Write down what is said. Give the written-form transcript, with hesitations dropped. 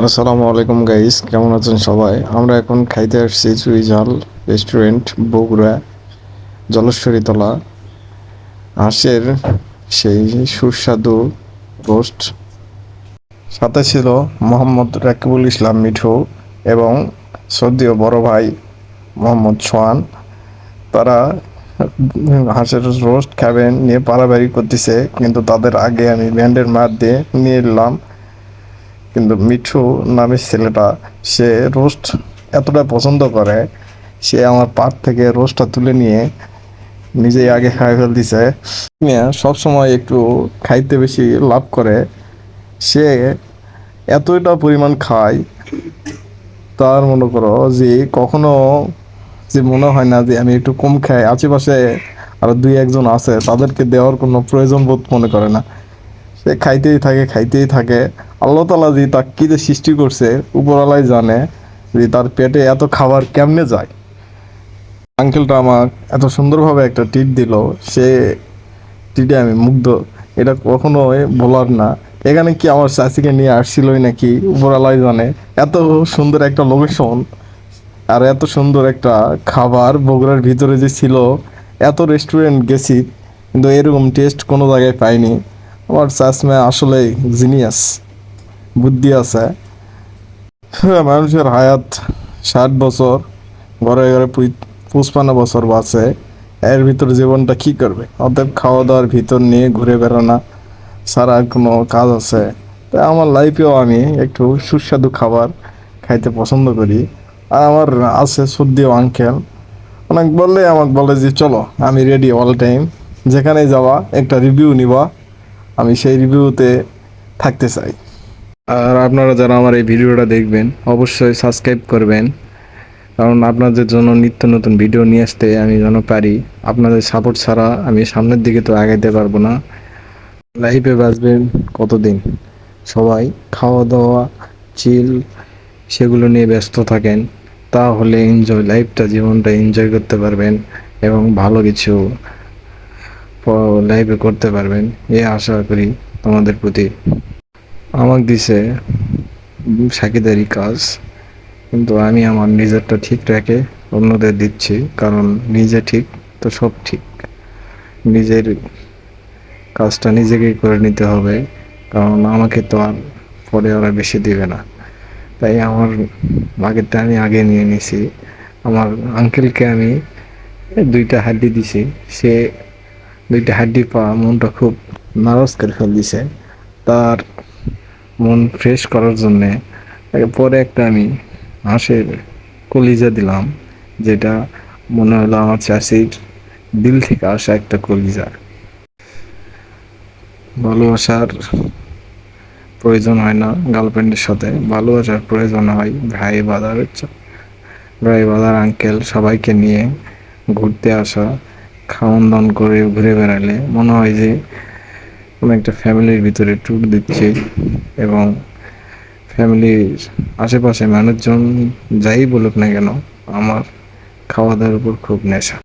আসসালামু আলাইকুম গাইস, কেমন আছেন সবাই? আমরা এখন খাইতে আসছি চুইঝাল রেস্টুরেন্ট, বগুড়া, জলেশ্বরী তলা। হাঁসের সেই সুস্বাদু রোস্ট, সাথে ছিল মোহাম্মদ রাকিবুল ইসলাম মিঠু এবং সদ্যীয় বড় ভাই মোহাম্মদ সোহান। তারা হাঁসের রোস্ট খাবেন নিয়ে পারাবাড়ি করতেছে, কিন্তু তাদের আগে আমি ব্যান্ডের মার দিয়ে নিয়ে এলাম। কিন্তু মিঠু নামের ছেলেটা, সে রোস্ট এতটা পছন্দ করে, সে আমার পাত থেকে রোস্টটা তুলে নিয়ে নিজেই আগে খাই ফেলতেছে। মিয়া সবসময় একটু খাইতে বেশি লাভ করে, সে এতটা পরিমাণ খায়, তার মনে করো যে কখনো যে মনে হয় না যে আমি একটু কম খাই। আশেপাশে আরো দুই একজন আছে, তাদেরকে দেওয়ার কোনো প্রয়োজন বোধ মনে করে না। সে খাইতেই থাকে খাইতেই থাকে। আল্লাহ তালা যে তাকে কী যে সৃষ্টি করছে, উপরওয়ালাই জানে যে তার পেটে এত খাবার কেমনে যায়। আঙ্কেলটা আমার এত সুন্দরভাবে একটা টিপ দিল, সে টিটে আমি মুগ্ধ। এটা কখনোই বলার না। এখানে কি আমার চাচিকে নিয়ে আসছিলই নাকি, উপরওয়ালাই জানে। এত সুন্দর একটা লোকেশন আর এত সুন্দর একটা খাবার বগুড়ার ভিতরে যে ছিল। এত রেস্টুরেন্ট গেছি, কিন্তু এরকম টেস্ট কোনো জায়গায় পাইনি। আমার চাচমা আসলেই জিনিয়াস, বুদ্ধি আছে। হ্যাঁ, মানুষের হায়াত 60 বছর, ঘরে ঘরে 55 বছর বাঁচে। এর ভিতর জীবনটা কি করবে? অতএব খাওয়া দাওয়ার ভিতর নিয়ে ঘুরে বেড়ানো ছাড়া আর কোনো কাজ আছে? তাই আমার লাইফেও আমি একটু সুস্বাদু খাবার খাইতে পছন্দ করি। আর আমার আছে সর্দিও আঙ্কেল, অনেক বললে আমাকে বলে যে চলো, আমি রেডি অল টাইম, যেখানে যাওয়া একটা রিভিউ নিবা, আমি সেই রিভিউতে থাকতে চাই। আর আপনারা যারা আমার এই ভিডিওটা দেখবেন, অবশ্যই সাবস্ক্রাইব করবেন, কারণ আপনাদের জন্য নিত্য নতুন ভিডিও নিয়ে আসতে আমি যেন পারি। আপনাদের সাপোর্ট ছাড়া আমি সামনের দিকে তো আগাইতে পারবো না। লাইফে বাঁচবেন কতদিন? সবাই খাওয়া দাওয়া, চিল, সেগুলো নিয়ে ব্যস্ত থাকেন, তাহলে এনজয় লাইফটা, জীবনটা এনজয় করতে পারবেন এবং ভালো কিছু লাইফে করতে পারবেন, এ আশা করি তোমাদের প্রতি। আমাকে দিছে সাকিদারি কাজ, কিন্তু আমি আমার নিজেরটা ঠিক রেখে অন্যদের দিচ্ছি, কারণ নিজে ঠিক তো সব ঠিক। নিজের কাজটা নিজেকেই করে নিতে হবে, কারণ আমাকে তো আর পরে ওরা বেশি দিবে না। তাই আমার আগেরটা আমি আগে নিয়ে নিছি। আমার আঙ্কেলকে আমি 2টা হাড্ডি দিছি, সে 2টা হাড্ডি পাওয়া মনটা খুব নারাজ করে ফেল দিছে। তার মন ফ্রেশ করার জন্যে পরে একটা আমি হাঁসের কলিজা দিলাম, যেটা মনে হলো আমার চাষির দিল থেকে আসা একটা কলিজা। ভালোবাসার প্রয়োজন হয় না গার্লফ্রেন্ডের সাথে, ভালোবাসার প্রয়োজন হয় ভাই বাদার, ভাই বাদার আঙ্কেল সবাইকে নিয়ে ঘুরতে আসা। খাওয়ান দাওয়ান করে ঘুরে বেড়ালে মনে হয় যে কোনো একটা ফ্যামিলির ভিতরে ট্যুর দিচ্ছি, এবং ফ্যামিলির আশেপাশে মানুষজন যাই বলুক না কেন, আমার খাওয়া দাওয়ার উপর খুব নেশা।